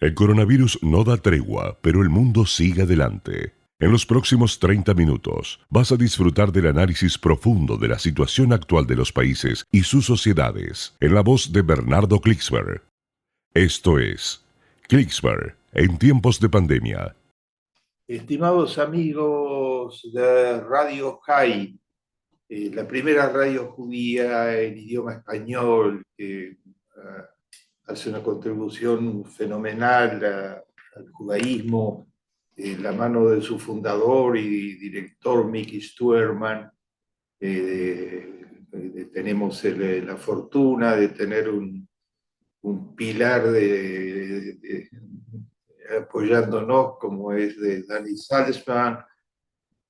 El coronavirus no da tregua, pero el mundo sigue adelante. En los próximos 30 minutos vas a disfrutar del análisis profundo de la situación actual de los países y sus sociedades, en la voz de Bernardo Klicksberg. Esto es Klicksberg en tiempos de pandemia. Estimados amigos de Radio High, la primera radio judía en idioma español que hace una contribución fenomenal al judaísmo, la mano de su fundador y director Mickey Stuerman. Tenemos la fortuna de tener un pilar apoyándonos como es de Dani Salzman,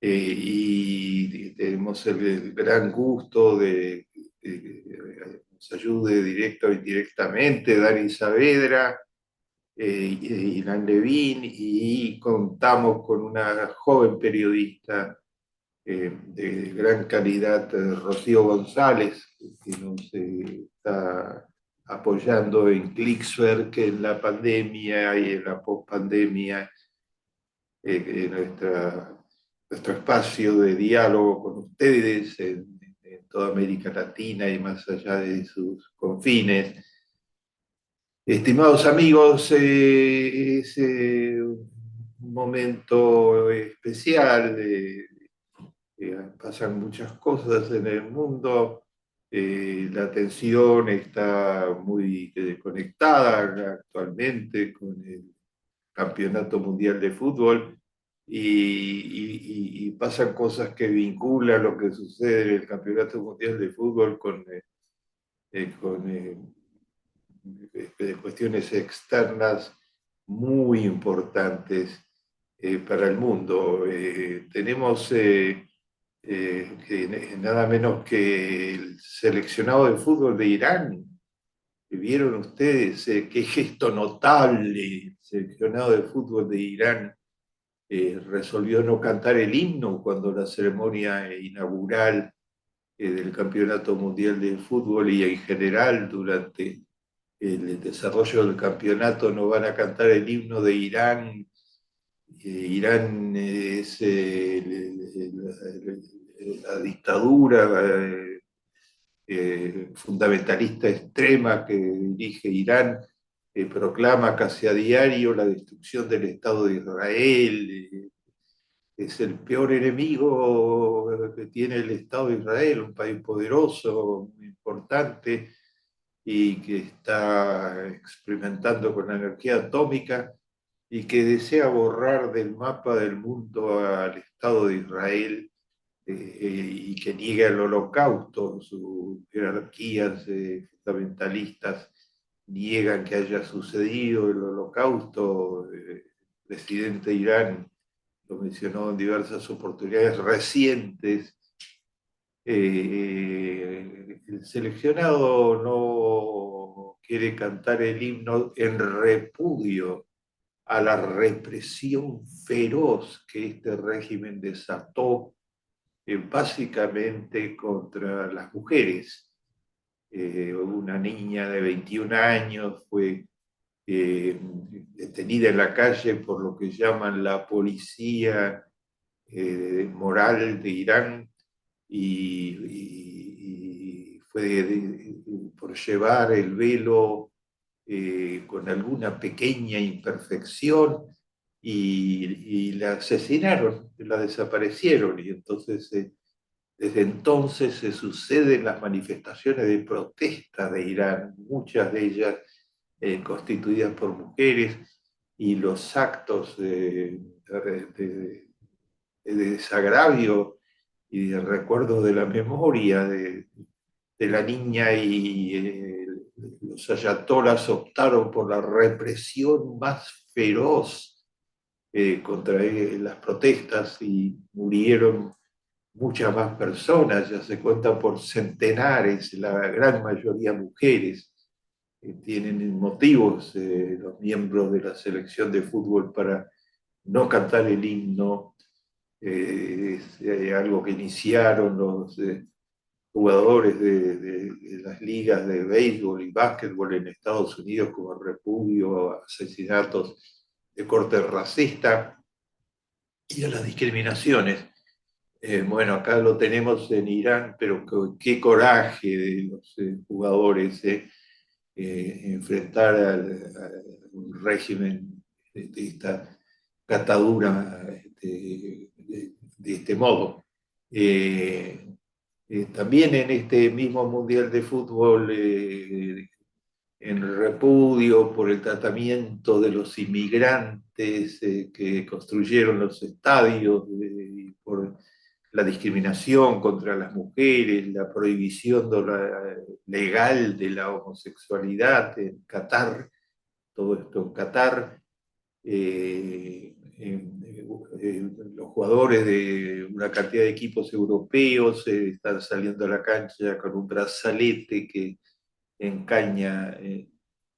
y tenemos el gran gusto de que nos ayude directa o indirectamente Dani Saavedra, Ilan Levin, y contamos con una joven periodista de gran calidad, Rocío González, que nos está apoyando en Klicksberg, en la pandemia y en la pospandemia, nuestro espacio de diálogo con ustedes en toda América Latina y más allá de sus confines. Estimados amigos, es un momento especial. Pasan muchas cosas en el mundo. La atención está muy conectada actualmente con el Campeonato Mundial de Fútbol, y pasan cosas que vinculan lo que sucede en el Campeonato Mundial de Fútbol con cuestiones externas muy importantes para el mundo. Tenemos nada menos que el seleccionado de fútbol de Irán. ¿Vieron ustedes qué gesto notable? El seleccionado de fútbol de Irán resolvió no cantar el himno cuando la ceremonia inaugural del Campeonato Mundial de Fútbol, y en general durante el desarrollo del campeonato no van a cantar el himno de Irán. Irán es la dictadura fundamentalista extrema que dirige Irán. Proclama casi a diario la destrucción del Estado de Israel. Es el peor enemigo que tiene el Estado de Israel, un país poderoso, muy importante, y que está experimentando con la energía atómica, y que desea borrar del mapa del mundo al Estado de Israel, y que niega el holocausto. Sus jerarquías fundamentalistas niegan que haya sucedido el holocausto. El presidente de Irán lo mencionó en diversas oportunidades recientes. El seleccionado no quiere cantar el himno en repudio a la represión feroz que este régimen desató, básicamente contra las mujeres. Una niña de 21 años fue detenida en la calle por lo que llaman la policía moral de Irán, y fue por llevar el velo con alguna pequeña imperfección, y la asesinaron, la desaparecieron. Y entonces, desde entonces se suceden las manifestaciones de protesta de Irán, muchas de ellas constituidas por mujeres, y los actos de desagravio y de recuerdo de la memoria de la niña, y los ayatolás optaron por la represión más feroz contra las protestas, y murieron muchas más personas. Ya se cuenta por centenares, la gran mayoría mujeres. Tienen motivos los miembros de la selección de fútbol para no cantar el himno. Es algo que iniciaron jugadores de las ligas de béisbol y básquetbol en Estados Unidos como repudio a asesinatos de corte racista y a las discriminaciones. Bueno, acá lo tenemos en Irán, pero qué coraje de los jugadores enfrentar a un régimen de esta catadura de este modo. También en este mismo Mundial de Fútbol, en repudio por el tratamiento de los inmigrantes que construyeron los estadios, por la discriminación contra las mujeres, la prohibición legal de la homosexualidad en Qatar, todo esto en Qatar. Los jugadores de una cantidad de equipos europeos están saliendo a la cancha con un brazalete que encaña,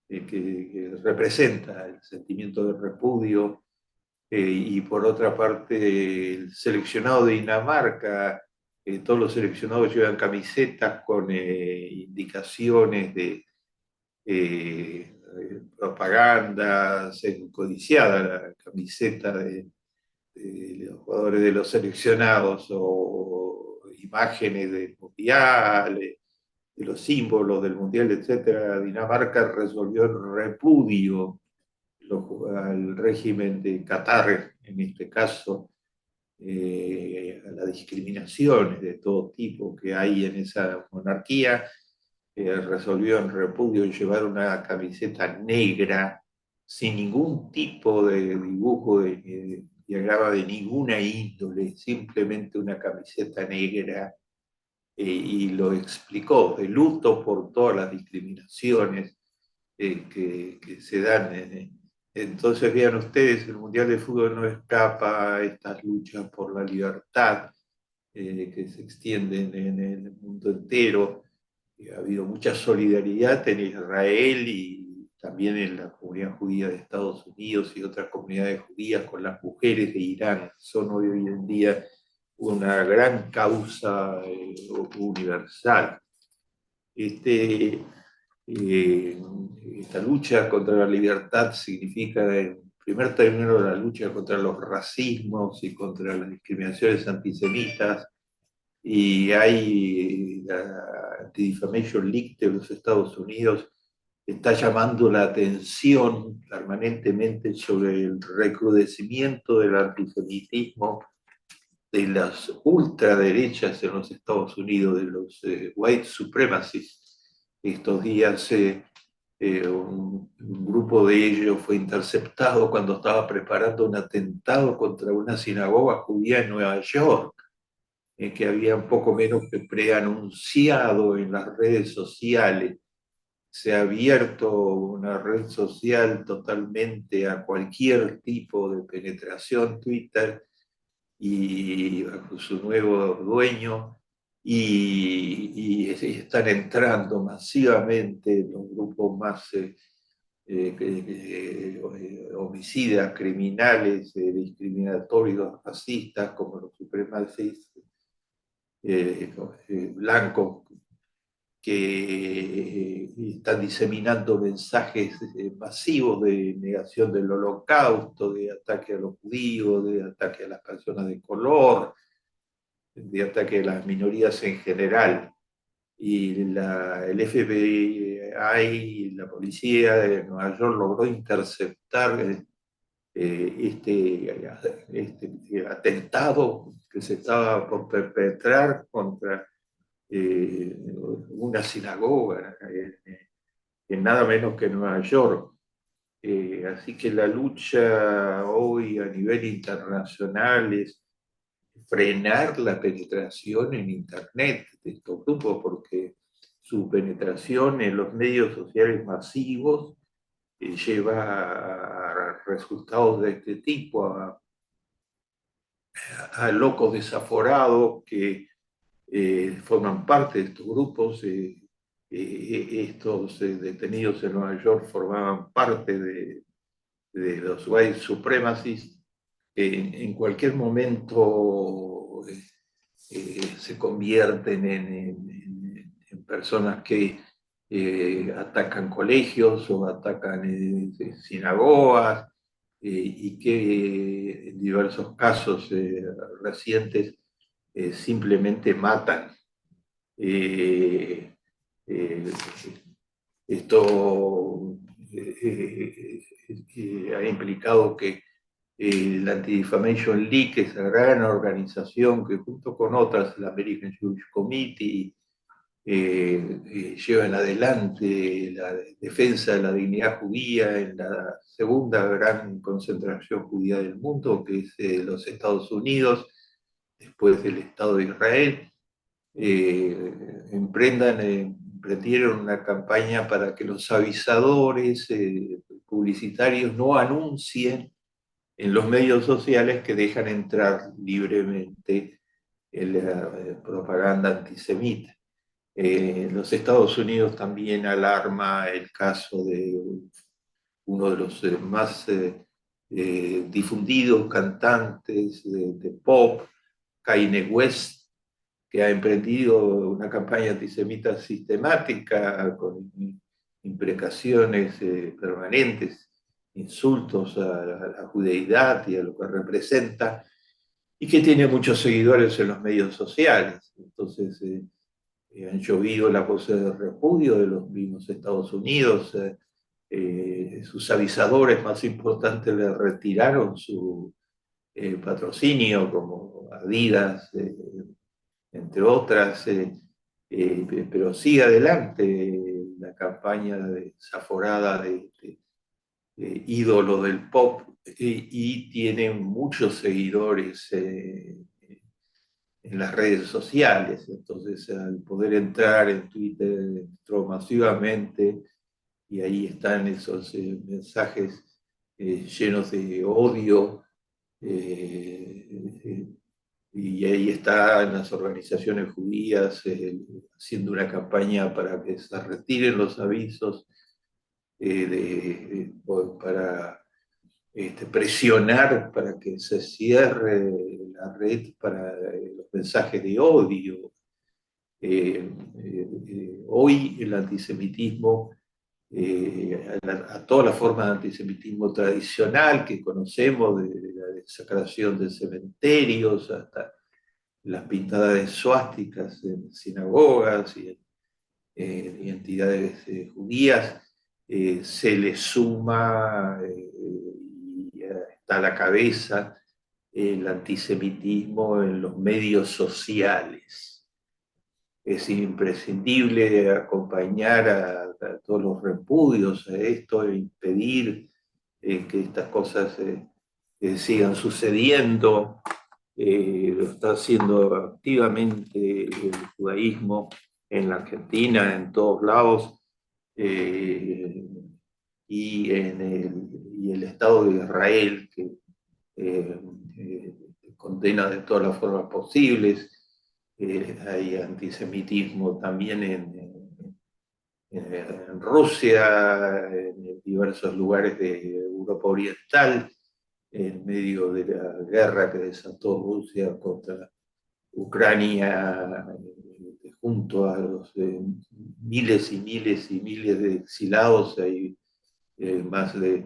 que representa el sentimiento de repudio. Y por otra parte, el seleccionado de Dinamarca, todos los seleccionados llevan camisetas con indicaciones de propagandas, codiciada la camiseta de los jugadores de los seleccionados o imágenes del mundial, de los símbolos del mundial, etcétera. Dinamarca resolvió el repudio al régimen de Qatar, en este caso, a las discriminaciones de todo tipo que hay en esa monarquía, resolvió en repudio llevar una camiseta negra sin ningún tipo de dibujo de diagrama de ninguna índole, simplemente una camiseta negra, y lo explicó, de luto por todas las discriminaciones que se dan. Entonces, vean ustedes, el Mundial de Fútbol no escapa a estas luchas por la libertad que se extienden en el mundo entero. Ha habido mucha solidaridad en Israel y también en la comunidad judía de Estados Unidos y otras comunidades judías con las mujeres de Irán. Son hoy en día una gran causa universal. Eh, esta lucha contra la libertad significa, en primer término, la lucha contra los racismos y contra las discriminaciones antisemitas. Y hay la Anti-Defamation League de los Estados Unidos está llamando la atención permanentemente sobre el recrudecimiento del antisemitismo de las ultraderechas en los Estados Unidos, de los white supremacists. Estos días un grupo de ellos fue interceptado cuando estaba preparando un atentado contra una sinagoga judía en Nueva York, que habían poco menos que preanunciado en las redes sociales. Se ha abierto una red social totalmente a cualquier tipo de penetración, Twitter, y bajo su nuevo dueño, y están entrando masivamente los grupos más homicidas, criminales, discriminatorios, racistas, como los supremacistas blancos, que están diseminando mensajes masivos de negación del holocausto, de ataque a los judíos, de ataque a las personas de color, de ataque a las minorías en general. Y el FBI, la policía de Nueva York logró interceptar este atentado que se estaba por perpetrar contra una sinagoga en nada menos que Nueva York. Así que la lucha hoy a nivel internacional es frenar la penetración en Internet de estos grupos, porque su penetración en los medios sociales masivos lleva a resultados de este tipo, a locos desaforados que forman parte de estos grupos. Estos detenidos en Nueva York formaban parte de los white supremacists. En cualquier momento se convierten personas que atacan colegios o atacan sinagogas y que en diversos casos recientes simplemente matan. Eh, eh, Esto ha implicado que la Anti-Defamation League, esa gran organización que junto con otras, la American Jewish Committee, llevan adelante la defensa de la dignidad judía en la segunda gran concentración judía del mundo, que es los Estados Unidos, después del Estado de Israel, emprendieron una campaña para que los avisadores publicitarios no anuncien en los medios sociales que dejan entrar libremente la propaganda antisemita. Los Estados Unidos también alarma el caso de uno de los más difundidos cantantes de pop, Kanye West, que ha emprendido una campaña antisemita sistemática con imprecaciones permanentes, insultos a la judeidad y a lo que representa, y que tiene muchos seguidores en los medios sociales. Entonces, han llovido las voces de repudio de los mismos Estados Unidos. Sus avisadores más importantes le retiraron su patrocinio, como Adidas, entre otras, pero sigue adelante la campaña desaforada de ídolo del pop y tiene muchos seguidores en las redes sociales. Entonces, al poder entrar en Twitter, entró masivamente y ahí están esos mensajes llenos de odio. Y ahí están las organizaciones judías haciendo una campaña para que se retiren los avisos, para presionar para que se cierre la red para los mensajes de odio. Hoy el antisemitismo, a toda la forma de antisemitismo tradicional que conocemos, de la desacración de cementerios hasta las pintadas de suásticas en sinagogas y en entidades judías, se le suma y está a la cabeza el antisemitismo en los medios sociales. Es imprescindible acompañar a todos los repudios a esto e impedir que estas cosas sigan sucediendo. Lo está haciendo activamente el judaísmo en la Argentina, en todos lados, y el Estado de Israel, que eh, condena de todas las formas posibles. Hay antisemitismo también en Rusia, en diversos lugares de Europa Oriental, en medio de la guerra que desató Rusia contra Ucrania, junto a los miles y miles y miles de exilados. Hay más de,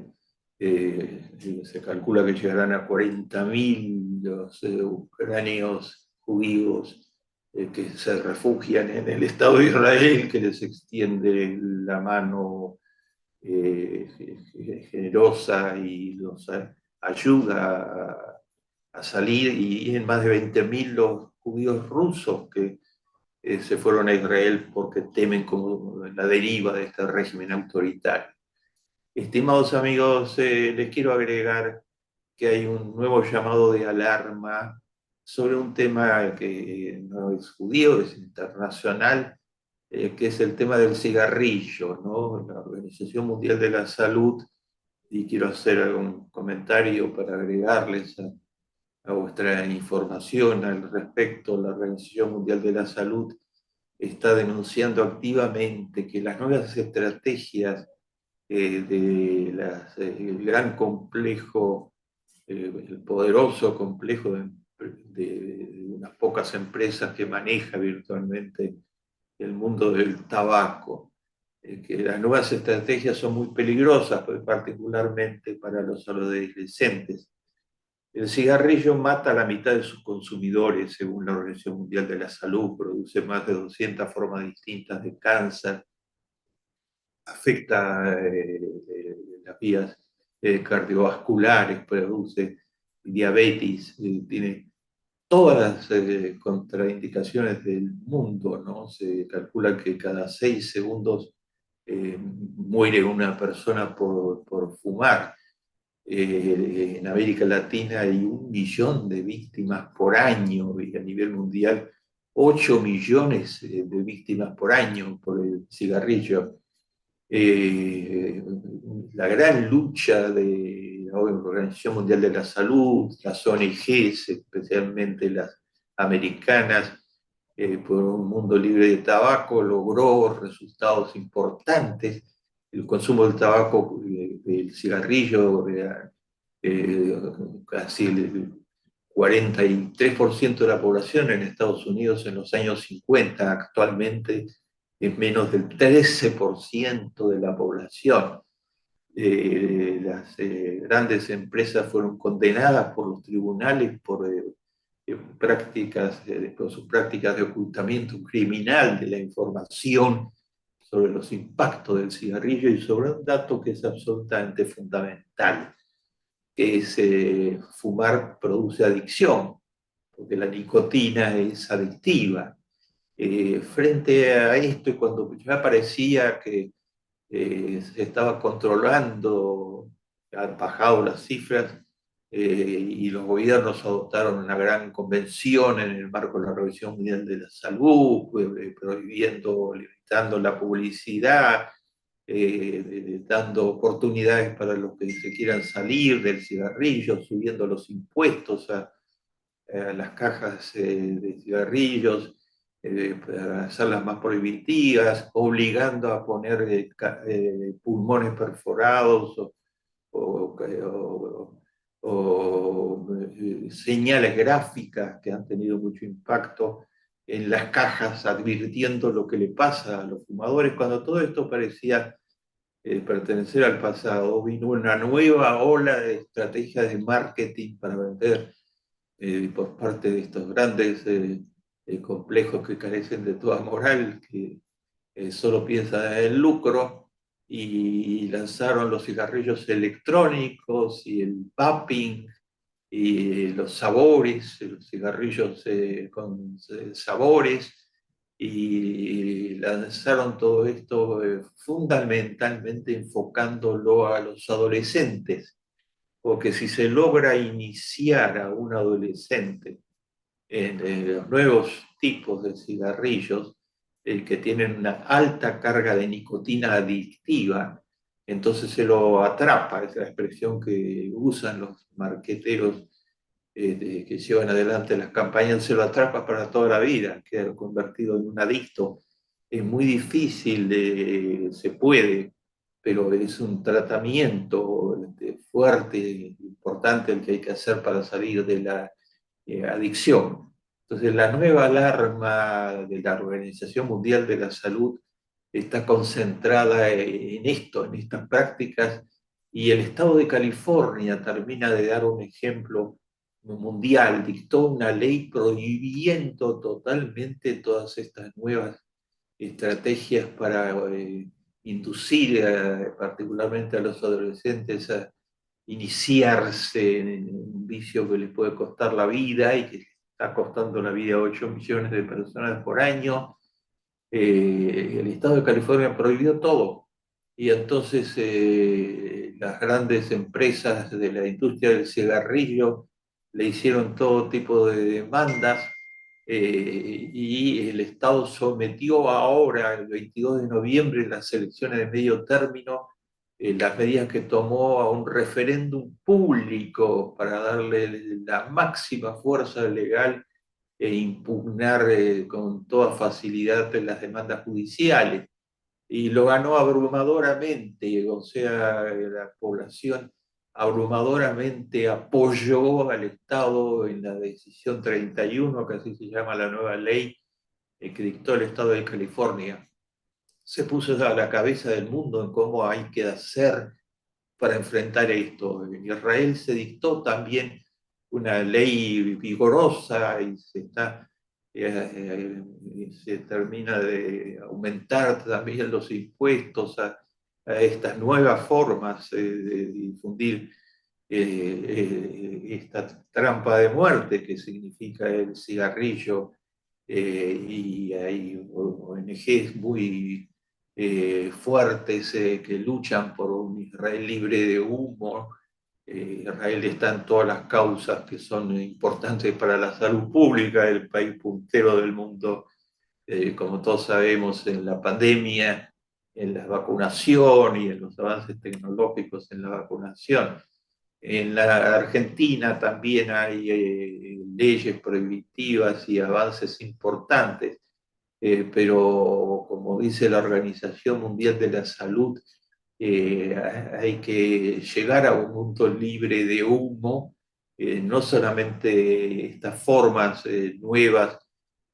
se calcula que llegarán a 40.000 los ucranios judíos que se refugian en el Estado de Israel, que les extiende la mano generosa y los ayuda a salir, y en más de 20.000 los judíos rusos que se fueron a Israel porque temen como la deriva de este régimen autoritario. Estimados amigos, les quiero agregar que hay un nuevo llamado de alarma sobre un tema que no es judío, es internacional, que es el tema del cigarrillo, ¿no? La Organización Mundial de la Salud, y quiero hacer algún comentario para agregarles a vuestra información al respecto. La Organización Mundial de la Salud está denunciando activamente que las nuevas estrategias el gran complejo, el poderoso complejo de unas pocas empresas que maneja virtualmente el mundo del tabaco, que las nuevas estrategias son muy peligrosas, pues, particularmente para los adolescentes. El cigarrillo mata a la mitad de sus consumidores, según la Organización Mundial de la Salud, produce más de 200 formas distintas de cáncer, afecta las vías cardiovasculares, produce diabetes, tiene todas las contraindicaciones del mundo, ¿no? Se calcula que cada 6 segundos muere una persona por fumar. En América Latina hay 1 millón de víctimas por año y a nivel mundial 8 millones de víctimas por año por el cigarrillo. Eh, la gran lucha de la Organización Mundial de la Salud, las ONGs, especialmente las americanas, por un mundo libre de tabaco, logró resultados importantes. El consumo del tabaco, del cigarrillo, eh, casi el 43% de la población en Estados Unidos en los años 50, actualmente es menos del 13% de la población. Las grandes empresas fueron condenadas por los tribunales por sus prácticas de ocultamiento criminal de la información sobre los impactos del cigarrillo y sobre un dato que es absolutamente fundamental, que es fumar produce adicción, porque la nicotina es adictiva. Frente a esto, y cuando ya parecía que se estaba controlando, han bajado las cifras y los gobiernos adoptaron una gran convención en el marco de la Revisión Mundial de la Salud, prohibiendo, limitando la publicidad, dando oportunidades para los que se quieran salir del cigarrillo, subiendo los impuestos a las cajas de cigarrillos, para hacerlas más prohibitivas, obligando a poner pulmones perforados o señales gráficas que han tenido mucho impacto en las cajas, advirtiendo lo que le pasa a los fumadores, cuando todo esto parecía pertenecer al pasado. Vino una nueva ola de estrategias de marketing para vender por parte de estos grandes complejos que carecen de toda moral, que solo piensan en el lucro, y lanzaron los cigarrillos electrónicos y el vaping y los sabores, los cigarrillos con sabores, y lanzaron todo esto fundamentalmente enfocándolo a los adolescentes, porque si se logra iniciar a un adolescente en los nuevos tipos de cigarrillos, que tienen una alta carga de nicotina adictiva, entonces se lo atrapa, es la expresión que usan los marqueteros que llevan adelante las campañas, se lo atrapa para toda la vida, queda convertido en un adicto. Es muy difícil, se puede, pero es un tratamiento fuerte, importante el que hay que hacer para salir de la adicción. Entonces, la nueva alarma de la Organización Mundial de la Salud está concentrada en esto, en estas prácticas, y el estado de California termina de dar un ejemplo mundial, dictó una ley prohibiendo totalmente todas estas nuevas estrategias para inducir particularmente a los adolescentes a iniciarse en un vicio que les puede costar la vida y que está costando la vida a 8 millones de personas por año. El Estado de California prohibió todo. Y entonces las grandes empresas de la industria del cigarrillo le hicieron todo tipo de demandas, y el Estado sometió ahora, el 22 de noviembre, en las elecciones de medio término, las medidas que tomó a un referéndum público para darle la máxima fuerza legal e impugnar con toda facilidad las demandas judiciales. Y lo ganó abrumadoramente, o sea, la población abrumadoramente apoyó al Estado en la decisión 31, que así se llama la nueva ley, que dictó el estado de California, se puso a la cabeza del mundo en cómo hay que hacer para enfrentar esto. En Israel se dictó también una ley vigorosa y se termina de aumentar también los impuestos a estas nuevas formas de difundir esta trampa de muerte que significa el cigarrillo, y hay ONGs muy fuertes que luchan por un Israel libre de humo. Israel está en todas las causas que son importantes para la salud pública, el país puntero del mundo, como todos sabemos, en la pandemia, en la vacunación y en los avances tecnológicos en la vacunación. En la Argentina también hay leyes prohibitivas y avances importantes, pero como dice la Organización Mundial de la Salud, hay que llegar a un mundo libre de humo, no solamente estas formas nuevas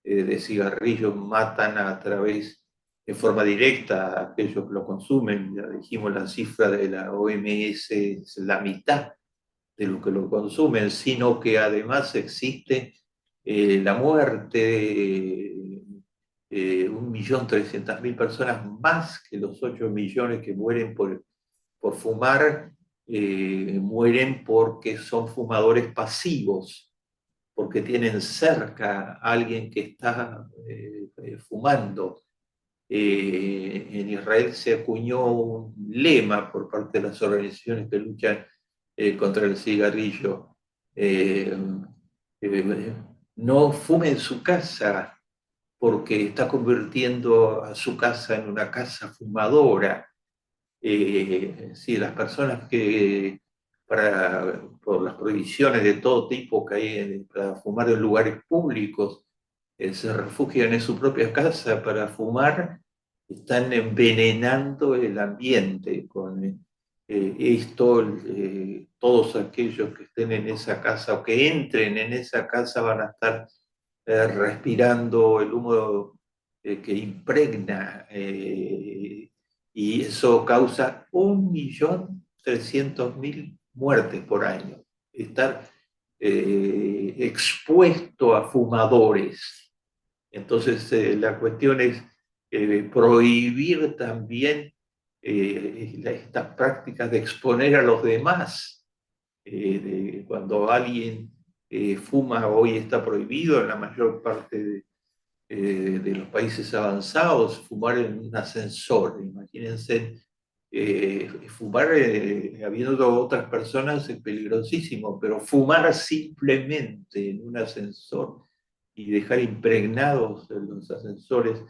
de cigarrillos matan a través, de forma directa, a aquellos que lo consumen. Ya dijimos, la cifra de la OMS es la mitad de lo que lo consumen, sino que además existe la muerte de 1.300.000 personas más que los 8 millones que mueren por fumar, mueren porque son fumadores pasivos, porque tienen cerca a alguien que está fumando. En Israel se acuñó un lema por parte de las organizaciones que luchan contra el cigarrillo. Eh, eh, no fume en su casa porque está convirtiendo a su casa en una casa fumadora. Sí, las personas que por las prohibiciones de todo tipo que hay para fumar en lugares públicos, se refugian en su propia casa para fumar, están envenenando el ambiente con esto. Todos aquellos que estén en esa casa o que entren en esa casa van a estar respirando el humo que impregna, y eso causa 1.300.000 muertes por año. Estar expuesto a fumadores. Entonces, la cuestión es prohibir también estas prácticas de exponer a los demás. Cuando alguien fuma, hoy está prohibido en la mayor parte de los países avanzados, fumar en un ascensor. Imagínense, fumar habiendo otras personas es peligrosísimo, pero fumar simplemente en un ascensor y dejar impregnados los ascensores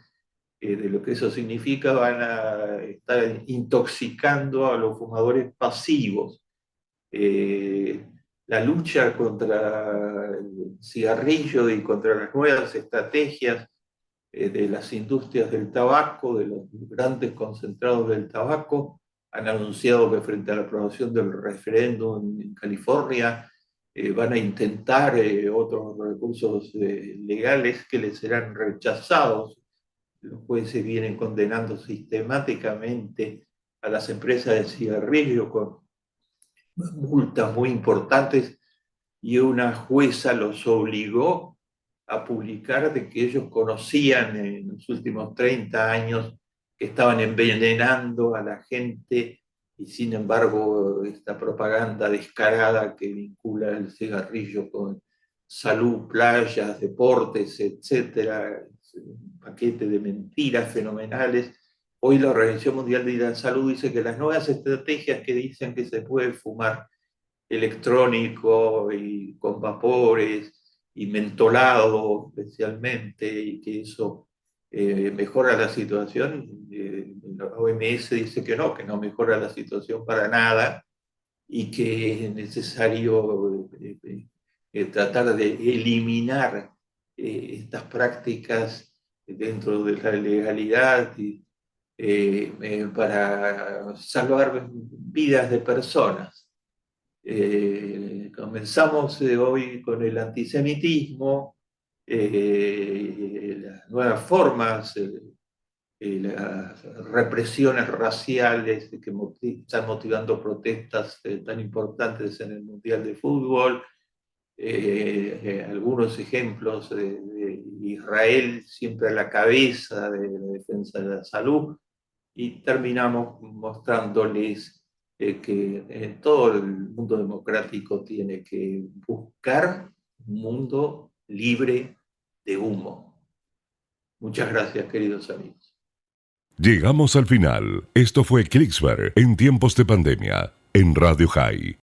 de lo que eso significa, van a estar intoxicando a los fumadores pasivos. Eh, la lucha contra el cigarrillo y contra las nuevas estrategias de las industrias del tabaco, de los grandes concentrados del tabaco, han anunciado que frente a la aprobación del referéndum en California van a intentar otros recursos legales que les serán rechazados. Los jueces vienen condenando sistemáticamente a las empresas de cigarrillo con multas muy importantes, y una jueza los obligó a publicar de que ellos conocían en los últimos 30 años que estaban envenenando a la gente, y sin embargo esta propaganda descarada que vincula el cigarrillo con salud, playas, deportes, etcétera, un paquete de mentiras fenomenales. Hoy la Organización Mundial de la Salud dice que las nuevas estrategias que dicen que se puede fumar electrónico y con vapores y mentolado especialmente, y que eso mejora la situación. La OMS dice que no mejora la situación para nada, y que es necesario tratar de eliminar estas prácticas dentro de la legalidad para salvar vidas de personas. Comenzamos hoy con el antisemitismo, las nuevas formas, las represiones raciales que están motivando protestas tan importantes en el Mundial de Fútbol, algunos ejemplos de Israel siempre a la cabeza de la defensa de la salud, y terminamos mostrándoles que todo el mundo democrático tiene que buscar un mundo libre de humo. Muchas gracias, queridos amigos. Llegamos al final. Esto fue Klicksberg en tiempos de pandemia, en Radio High.